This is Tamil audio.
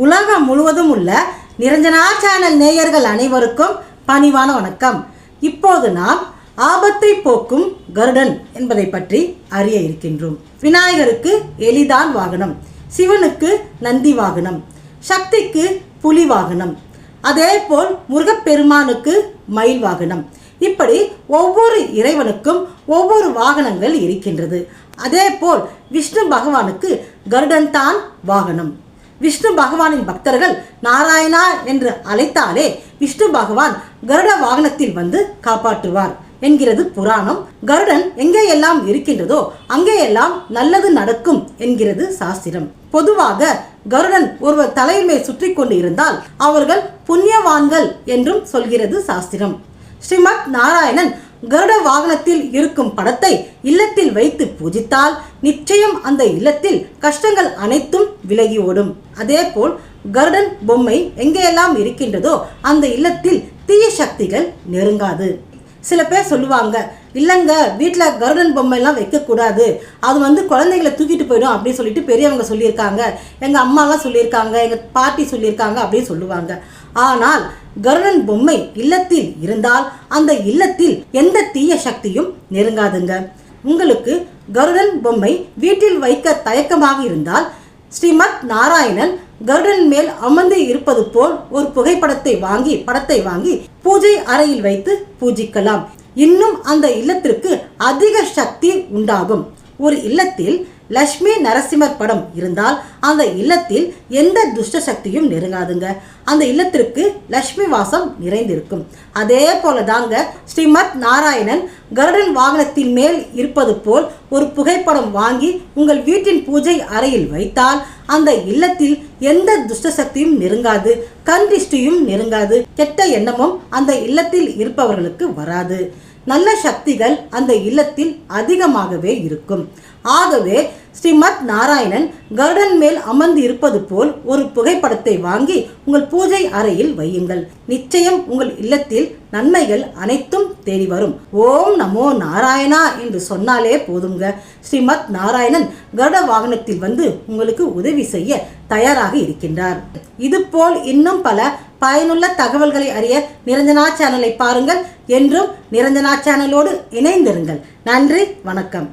உலகம் முழுவதும் உள்ள நிரஞ்சனா சேனல் நேயர்கள் அனைவருக்கும் பணிவான வணக்கம். இப்போது நாம் ஆபத்தை போக்கும் கருடன் என்பதை பற்றி அறிய இருக்கின்றோம். விநாயகருக்கு எலிதான் வாகனம், சிவனுக்கு நந்தி வாகனம், சக்திக்கு புலி வாகனம், அதேபோல் முருகப்பெருமானுக்கு மயில் வாகனம். இப்படி ஒவ்வொரு இறைவனுக்கும் ஒவ்வொரு வாகனங்கள் இருக்கின்றது. அதேபோல் விஷ்ணு பகவானுக்கு கருடன் தான் வாகனம். விஷ்ணு பகவானின் பக்தர்கள் நாராயணா என்று அழைத்தாலே விஷ்ணு பகவான் கருட வாகனத்தில் வந்து காப்பாற்றுவார் என்கிறது புராணம். கருடன் எங்கேயெல்லாம் இருக்கின்றதோ அங்கேயெல்லாம் நல்லது நடக்கும் என்கிறது சாஸ்திரம். பொதுவாக கருடன் ஒருவர் தலையிலே சுற்றி கொண்டு இருந்தால் அவர்கள் புண்ணியவான்கள் என்றும் சொல்கிறது சாஸ்திரம். ஸ்ரீமத் நாராயணன் கருட வாகனத்தில் இருக்கும் படத்தை இல்லத்தில் வைத்து பூஜித்தால் நிச்சயம் அந்த இல்லத்தில் கஷ்டங்கள் அனைத்தும் விலகி ஓடும். அதேபோல் கருடன் பொம்மை எங்கேயெல்லாம் இருக்கின்றதோ அந்த இல்லத்தில் தீய சக்திகள் நெருங்காது. சில பேர் சொல்லுவாங்க, இல்லைங்க வீட்டில் கருடன் பொம்மைலாம் வைக்கக்கூடாது, அது குழந்தைகளை தூக்கிட்டு போயிடும் அப்படின்னு சொல்லிட்டு பெரியவங்க சொல்லியிருக்காங்க, எங்கள் அம்மாலாம் சொல்லியிருக்காங்க, எங்கள் பாட்டி சொல்லியிருக்காங்க அப்படின்னு சொல்லுவாங்க. ஆனால் கருடன் பொம்மை இல்லத்தில் இருந்தால் அந்த இல்லத்தில் எந்த தீய சக்தியும் நெருங்காதுங்க. உங்களுக்கு கருடன் பொம்மை வீட்டில் வைக்க தயக்கமாக இருந்தால் ஸ்ரீமத் நாராயணன் கருடன் மேல் அமர்ந்து இருப்பது போல் ஒரு புகைப்படத்தை வாங்கி பூஜை அறையில் வைத்து பூஜிக்கலாம். இன்னும் அந்த இல்லத்திற்கு அதிக சக்தி உண்டாகும். ஒரு இல்லத்தில் லட்சுமி நரசிம்மர் படம் இருந்தால் அந்த இல்லத்தில் எந்த துஷ்ட சக்தியும் நெருங்காதுங்க. அந்த இல்லத்திற்கு லட்சுமி வாசம் நிறைந்திருக்கும். அதே போல தாங்க ஸ்ரீமத் நாராயணன் கருடன் வாகனத்தின் மேல் இருப்பது போல் ஒரு புகைப்படம் வாங்கி உங்கள் வீட்டின் பூஜை அறையில் வைத்தால் அந்த இல்லத்தில் எந்த துஷ்ட சக்தியும் நெருங்காது, கண் திருஷ்டியும் நெருங்காது, கெட்ட எண்ணமும் அந்த இல்லத்தில் இருப்பவர்களுக்கு வராது. நல்ல சக்திகள் அந்த இல்லத்தில் அதிகமாகவே இருக்கும். ஆகவே ஸ்ரீமத் நாராயணன் கருடன் மேல் அமர்ந்து இருப்பது போல் ஒரு புகைப்படத்தை வாங்கி உங்கள் பூஜை அறையில் வையுங்கள். நிச்சயம் உங்கள் இல்லத்தில் நன்மைகள் அனைத்தும் தேடி வரும். ஓம் நமோ நாராயணா என்று சொன்னாலே போதுங்க. ஸ்ரீமத் நாராயணன் கருட வாகனத்தில் வந்து உங்களுக்கு உதவி செய்ய தயாராக இருக்கின்றார். இதுபோல் இன்னும் பல பயனுள்ள தகவல்களை அறிய நிரஞ்சனா சேனலை பாருங்கள். என்றும் நிரஞ்சனா சேனலோடு இணைந்திருங்கள். நன்றி, வணக்கம்.